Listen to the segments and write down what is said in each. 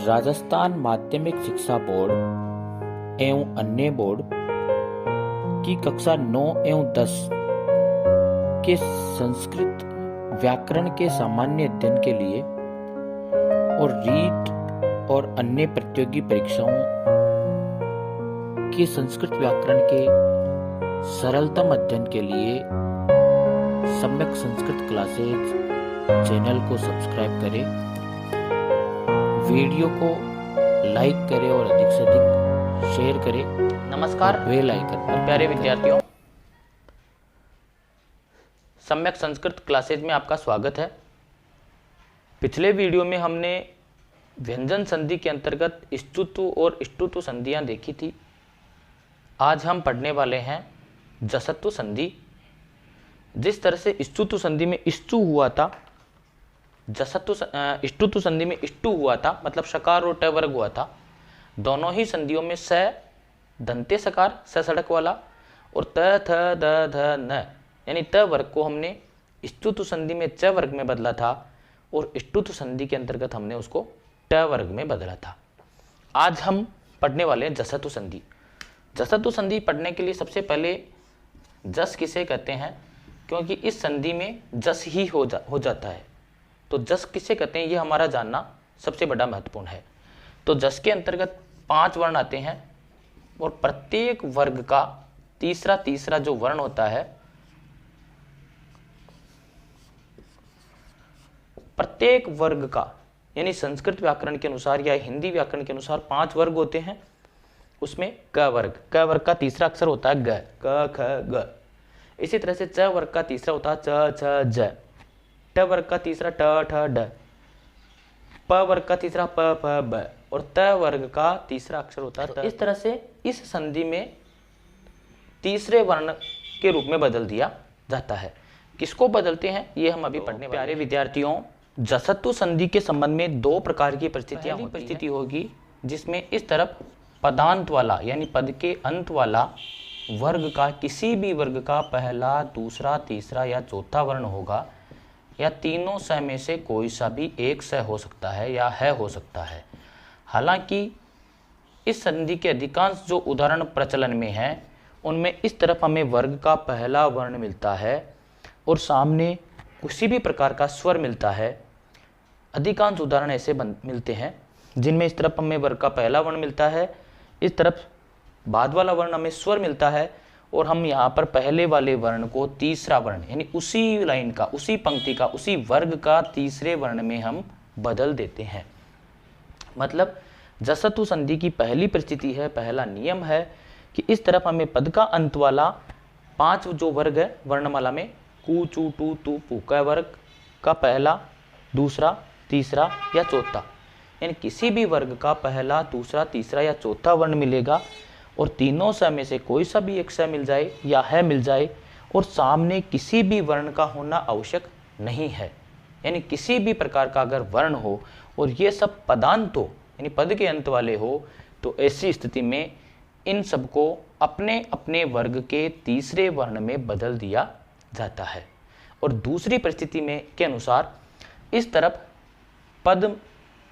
राजस्थान माध्यमिक शिक्षा बोर्ड एवं अन्य बोर्ड की कक्षा 9 एवं 10 के संस्कृत व्याकरण के सामान्य अध्ययन के लिए और रीट और अन्य प्रतियोगी परीक्षाओं के संस्कृत व्याकरण के सरलतम अध्ययन के लिए सम्यक संस्कृत क्लासेज चैनल को सब्सक्राइब करें, वीडियो को लाइक करें और अधिक से अधिक शेयर करें। नमस्कार बेल आइकन पर प्यारे विद्यार्थियों, सम्यक संस्कृत क्लासेज में आपका स्वागत है। पिछले वीडियो में हमने व्यंजन संधि के अंतर्गत स्तुतु और ष्टुतु संधियां देखी थी। आज हम पढ़ने वाले हैं जसत्तु संधि। जिस तरह से स्तुतु संधि में स्तु हुआ था, ष्टुतु संधि में ष्टु हुआ था, मतलब शकार और ट वर्ग हुआ था। दोनों ही संधियों में स दंते सकार स सड़क वाला और त थ द ध न यानी त वर्ग को हमने स्तुतु संधि में च वर्ग में बदला था और ष्टुतु संधि के अंतर्गत हमने उसको ट वर्ग में बदला था। आज हम पढ़ने वाले हैं जसत्तु संधि। जसत्तु संधि पढ़ने के लिए सबसे पहले जस किसे कहते हैं, क्योंकि इस संधि में जस ही हो जाता है, तो जस किसे कहते हैं ये हमारा जानना सबसे बड़ा महत्वपूर्ण है। तो जस के अंतर्गत 5 वर्ण आते हैं और प्रत्येक वर्ग का तीसरा तीसरा जो वर्ण होता है, प्रत्येक वर्ग का यानी संस्कृत व्याकरण के अनुसार या हिंदी व्याकरण के अनुसार 5 वर्ग होते हैं। उसमें क वर्ग का तीसरा अक्षर होता है ग, क ख ग। इसी तरह से च वर्ग का तीसरा होता है च छ ज, ट वर्ग का तीसरा ट ठ ड, प वर्ग का तीसरा प फ ब और त वर्ग का तीसरा अक्षर होता है त। इस तरह से इस संधि में तीसरे वर्ण के रूप में बदल दिया जाता है। किसको बदलते हैं ये हम अभी पढ़ने वाले हैं। प्यारे विद्यार्थियों, जसत्तु संधि के संबंध में 2 प्रकार की परिस्थितियां होती हैं। परिस्थिति होगी जिसमें इस तरफ पदांत वाला यानी पद के अंत वाला वर्ग का किसी भी वर्ग का पहला, दूसरा, तीसरा या चौथा वर्ण होगा, या तीनों स में से कोई सा भी एक स हो सकता है या है हो सकता है। हालांकि इस संधि के अधिकांश जो उदाहरण प्रचलन में हैं उनमें इस तरफ हमें वर्ग का पहला वर्ण मिलता है और सामने किसी भी प्रकार का स्वर मिलता है। अधिकांश उदाहरण ऐसे मिलते हैं जिनमें इस तरफ हमें वर्ग का पहला वर्ण मिलता है, इस तरफ बाद वाला वर्ण हमें स्वर मिलता है और हम यहाँ पर पहले वाले वर्ण को तीसरा वर्ण यानी उसी लाइन का, उसी पंक्ति का, उसी वर्ग का तीसरे वर्ण में हम बदल देते हैं। मतलब जसत्तु संधि की पहली परिस्थिति है, पहला नियम है कि इस तरफ हमें पद का अंत वाला 5 जो वर्ग है वर्णमाला में कु चू टू तू पू का वर्ग का पहला, दूसरा, तीसरा या चौथा यानी किसी भी वर्ग का पहला, दूसरा, तीसरा या चौथा वर्ण मिलेगा और तीनों स में से कोई सा भी एक स मिल जाए या है मिल जाए और सामने किसी भी वर्ण का होना आवश्यक नहीं है। यानी किसी भी प्रकार का अगर वर्ण हो और ये सब पदांत हो यानी पद के अंत वाले हो, तो ऐसी स्थिति में इन सबको अपने अपने वर्ग के तीसरे वर्ण में बदल दिया जाता है। और दूसरी परिस्थिति में के अनुसार इस तरफ पद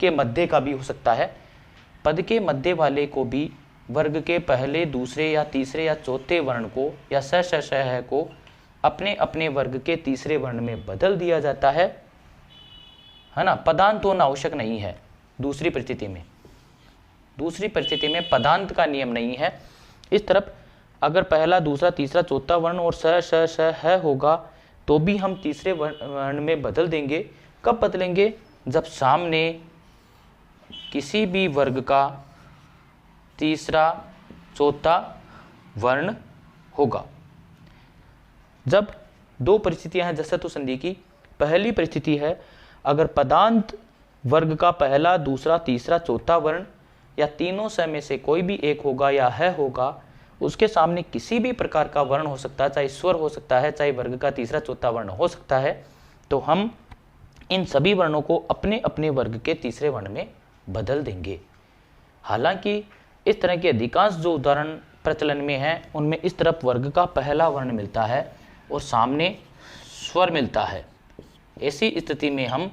के मध्य का भी हो सकता है, पद के मध्य वाले को भी वर्ग के पहले, दूसरे या तीसरे या चौथे वर्ण को या स श श है को अपने अपने वर्ग के तीसरे वर्ण में बदल दिया जाता है ना। पदांत होना आवश्यक नहीं है दूसरी परिस्थिति में पदांत का नियम नहीं है। इस तरफ अगर पहला, दूसरा, तीसरा, चौथा वर्ण और स श श है होगा तो भी हम तीसरे वर्ण में बदल देंगे। कब बदलेंगे? जब सामने किसी भी वर्ग का तीसरा, चौथा वर्ण होगा। जब 2 परिस्थितियां हैं जसत्तु संधि की। पहली परिस्थिति है अगर पदांत वर्ग का पहला, दूसरा, तीसरा, चौथा वर्ण या तीनों स में से कोई भी एक होगा या है होगा, उसके सामने किसी भी प्रकार का वर्ण हो सकता है, चाहे स्वर हो सकता है, चाहे वर्ग का तीसरा, चौथा वर्ण हो सकता है, तो हम इन सभी वर्णों को अपने अपने वर्ग के तीसरे वर्ण में बदल देंगे। हालांकि इस तरह के अधिकांश जो उदाहरण प्रचलन में हैं उनमें इस तरफ वर्ग का पहला वर्ण मिलता है और सामने स्वर मिलता है। ऐसी स्थिति में हम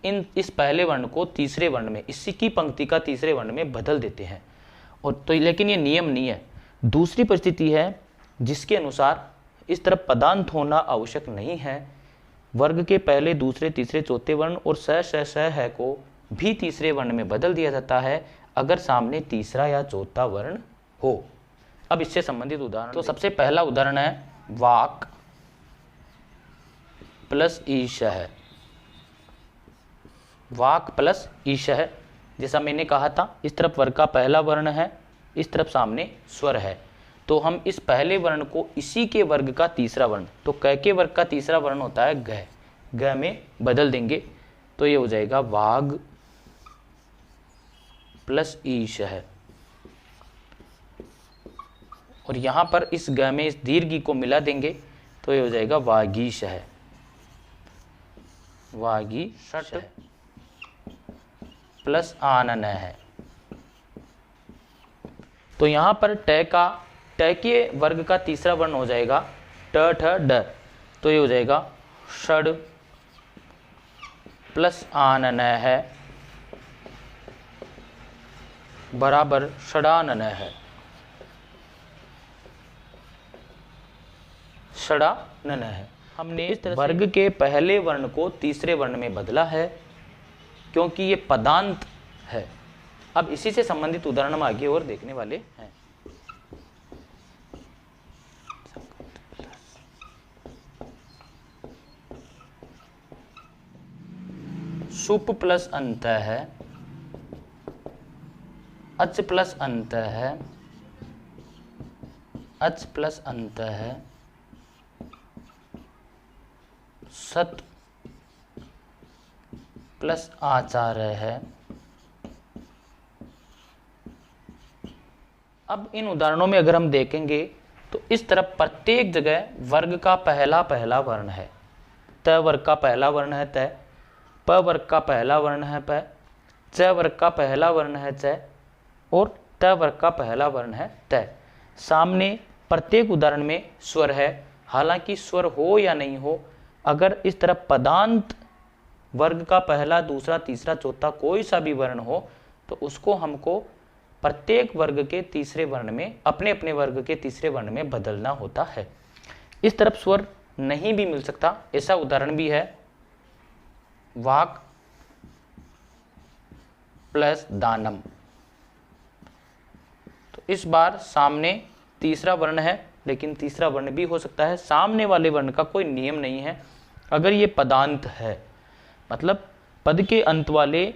इस पहले वर्ण को तीसरे वर्ण में, इसी की पंक्ति का तीसरे वर्ण में बदल देते हैं। और तो लेकिन ये नियम नहीं है। दूसरी परिस्थिति है जिसके अनुसार इस तरफ पदांत होना आवश्यक नहीं है। वर्ग के पहले, दूसरे, तीसरे, चौथे वर्ण और स है को भी तीसरे वर्ण में बदल दिया जाता है अगर सामने तीसरा या चौथा वर्ण हो। अब इससे संबंधित उदाहरण, तो सबसे पहला उदाहरण है वाक प्लस ईश है। वाक प्लस ईश है, जैसा मैंने कहा था, इस तरफ वर्ग का पहला वर्ण है, इस तरफ सामने स्वर है, तो हम इस पहले वर्ण को इसी के वर्ग का तीसरा वर्ण, तो क के वर्ग का तीसरा वर्ण होता है ग, ग में बदल देंगे। तो ये हो जाएगा वाग प्लस ईश है। और यहां पर इस ग में इस दीर्घ को मिला देंगे तो ये हो जाएगा वागीश है, वागी षट प्लस आनन है। तो यहां पर ट के वर्ग का तीसरा वर्ण हो जाएगा ट ठ ड, तो ये हो जाएगा षड प्लस आनन है बराबर षडानन है, षडानन है। हमने इस तरह वर्ग के पहले वर्ण को तीसरे वर्ण में बदला है क्योंकि ये पदांत है। अब इसी से संबंधित उदाहरण हम आगे और देखने वाले हैं। सुप प्लस अंत है, अच प्लस अंत है, अच प्लस अंत है, सत प्लस आचार्य है। अब इन उदाहरणों में अगर हम देखेंगे तो इस तरफ प्रत्येक जगह वर्ग का पहला वर्ण है। त वर्ग का पहला वर्ण है त, प वर्ग का पहला वर्ण है प, च वर्ग का पहला वर्ण है च और त वर्ग का पहला वर्ण है त। सामने प्रत्येक उदाहरण में स्वर है। हालांकि स्वर हो या नहीं हो, अगर इस तरफ पदांत वर्ग का पहला, दूसरा, तीसरा, चौथा कोई सा भी वर्ण हो तो उसको हमको प्रत्येक वर्ग के तीसरे वर्ण में, अपने अपने वर्ग के तीसरे वर्ण में बदलना होता है। इस तरफ स्वर नहीं भी मिल सकता, ऐसा उदाहरण भी है वाक प्लस दानम। तो इस बार सामने तीसरा वर्ण है, लेकिन तीसरा वर्ण भी हो सकता है। सामने वाले वर्ण का कोई नियम नहीं है। अगर ये पदांत है, मतलब पद के अंत वाले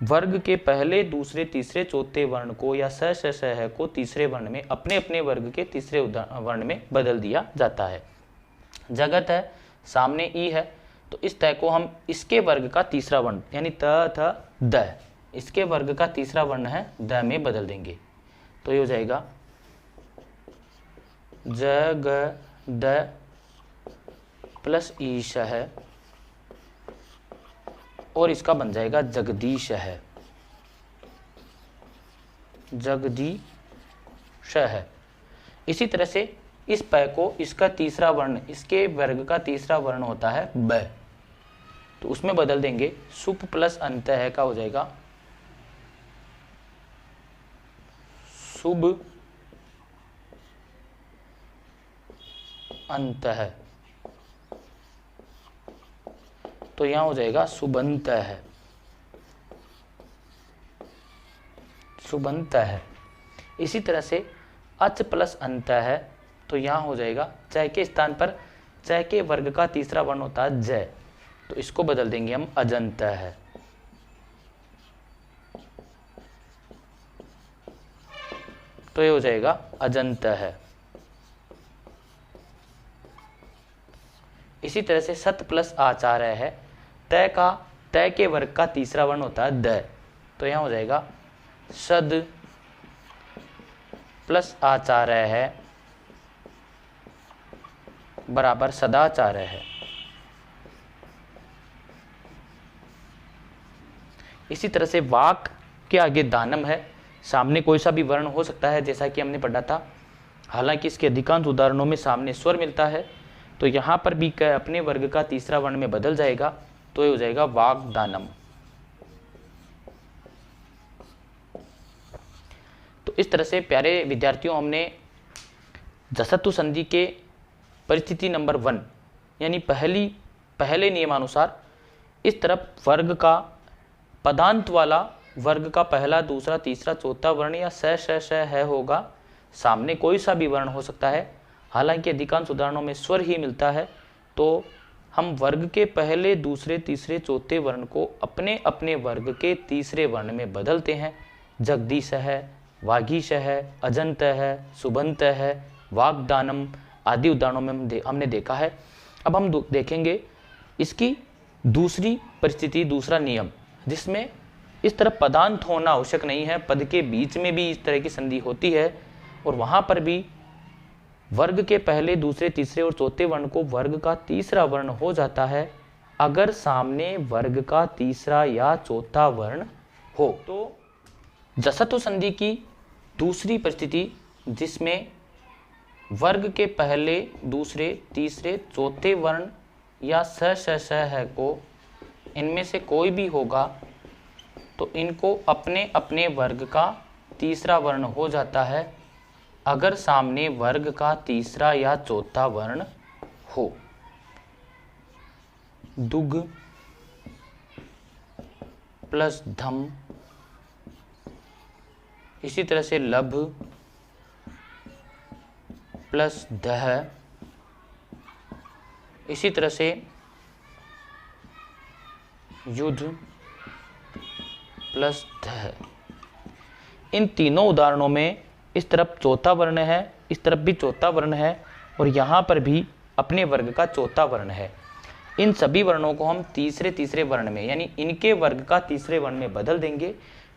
वर्ग के पहले, दूसरे, तीसरे, चौथे वर्ण को या स है को तीसरे वर्ण में, अपने अपने वर्ग के तीसरे वर्ण में बदल दिया जाता है। जगत है, सामने ई है, तो इस तय को हम इसके वर्ग का तीसरा वर्ण यानी त थ द, इसके वर्ग का तीसरा वर्ण है द में बदल देंगे। तो ये हो जाएगा ज ग द प्लस ईश है और इसका बन जाएगा जगदीश है, जगदीश है। इसी तरह से इस प को इसका तीसरा वर्ण, इसके वर्ग का तीसरा वर्ण होता है ब, तो उसमें बदल देंगे। सुप प्लस अंत है का हो जाएगा शुभ अंत है, तो यहां हो जाएगा सुबंत है, सुबंत है। इसी तरह से अच प्लस अंत है, तो यहां हो जाएगा च के स्थान पर च के वर्ग का तीसरा वर्ण होता है ज, तो इसको बदल देंगे हम अजंत है। तो ये हो जाएगा अजंत है। इसी तरह से सत प्लस आचार्य है, तय के वर्ग का तीसरा वर्ण होता है द, तो यहां हो जाएगा सद प्लस आचार्य है बराबर सदाचार्य है। इसी तरह से वाक के आगे दानम है, सामने कोई सा भी वर्ण हो सकता है जैसा कि हमने पढ़ा था। हालांकि इसके अधिकांश उदाहरणों में सामने स्वर मिलता है, तो यहाँ पर भी क अपने वर्ग का तीसरा वर्ण में बदल जाएगा, तो ये हो जाएगा वाग्दानम। तो इस तरह से प्यारे विद्यार्थियों हमने जसत्तु संधि के परिस्थिति नंबर 1 यानी पहले नियमानुसार इस तरफ वर्ग का पदांत वाला वर्ग का पहला, दूसरा, तीसरा, चौथा वर्ण या स श श है होगा। सामने कोई सा भी वर्ण हो सकता है। हालांकि अधिकांश उदाहरणों में स्वर ही मिलता है, तो हम वर्ग के पहले, दूसरे, तीसरे, चौथे वर्ण को अपने अपने वर्ग के तीसरे वर्ण में बदलते हैं। जगदीश है, वागीश है, अजंत है, सुबंत है, वाग्दानम आदि उदाहरणों में हमने देखा है। अब हम देखेंगे इसकी दूसरी परिस्थिति, दूसरा नियम, जिसमें इस तरह पदांत होना आवश्यक नहीं है। पद के बीच में भी इस तरह की संधि होती है और वहां पर भी वर्ग के पहले, दूसरे, तीसरे और चौथे वर्ण को वर्ग का तीसरा वर्ण हो जाता है अगर सामने वर्ग का तीसरा या चौथा वर्ण हो। तो जसत्तु संधि की दूसरी परिस्थिति, जिसमें वर्ग के पहले, दूसरे, तीसरे, चौथे वर्ण या स श श है को इनमें से कोई भी होगा तो इनको अपने अपने वर्ग का तीसरा वर्ण हो जाता है अगर सामने वर्ग का तीसरा या चौथा वर्ण हो। दुग प्लस धम, इसी तरह से लभ प्लस दह, इसी तरह से युद्ध प्लस दह। इन तीनों उदाहरणों में इस तरफ चौथा वर्ण है, इस तरफ भी चौथा वर्ण है और यहाँ पर भी अपने वर्ग का चौथा वर्ण है। इन सभी वर्णों को हम तीसरे वर्ण में यानी इनके वर्ग का तीसरे वर्ण में बदल देंगे,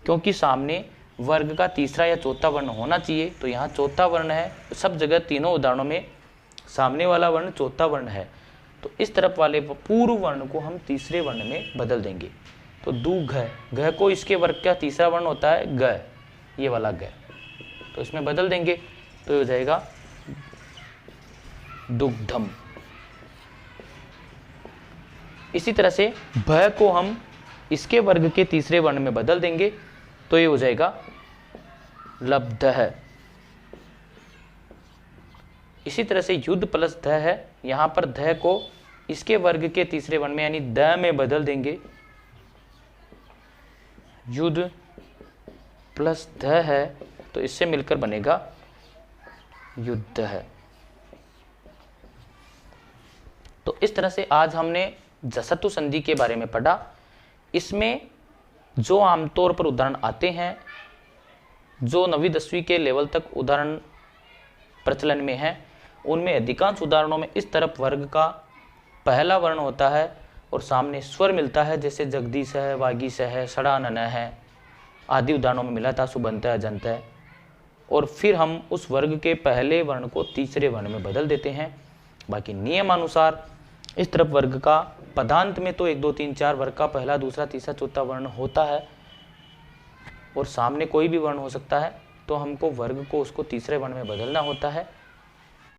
क्योंकि सामने वर्ग का तीसरा या चौथा वर्ण होना चाहिए। तो यहाँ चौथा वर्ण है, सब जगह तीनों उदाहरणों में सामने वाला वर्ण चौथा वर्ण है, तो इस तरफ वाले पूर्व वर्ण को हम तीसरे वर्ण में बदल देंगे। तो दु घ को इसके वर्ग का तीसरा वर्ण होता है ग, ये वाला ग, तो इसमें बदल देंगे तो हो जाएगा दुग्धम। इसी तरह से भ को हम इसके वर्ग के तीसरे वर्ण में बदल देंगे तो ये हो जाएगा लब्धः। इसी तरह से युद्ध प्लस ध है, यहां पर ध को इसके वर्ग के तीसरे वर्ण में यानी द में बदल देंगे। युद्ध प्लस ध है तो इससे मिलकर बनेगा युद्ध है। तो इस तरह से आज हमने जसत्तु संधि के बारे में पढ़ा। इसमें जो आमतौर पर उदाहरण आते हैं, जो 9वीं 10वीं के लेवल तक उदाहरण प्रचलन में है, उनमें अधिकांश उदाहरणों में इस तरफ वर्ग का पहला वर्ण होता है और सामने स्वर मिलता है, जैसे जगदीश है, वागीश है, षडानन है आदि उदाहरणों में मिला था, सुबंत है, अजंत है। और फिर हम उस वर्ग के पहले वर्ण को तीसरे वर्ण में बदल देते हैं। बाकी नियमानुसार इस तरफ वर्ग का पदांत में तो 1 2 3 4 वर्ग का पहला, दूसरा, तीसरा, चौथा वर्ण होता है और सामने कोई भी वर्ण हो सकता है, तो हमको वर्ग को उसको तीसरे वर्ण में बदलना होता है।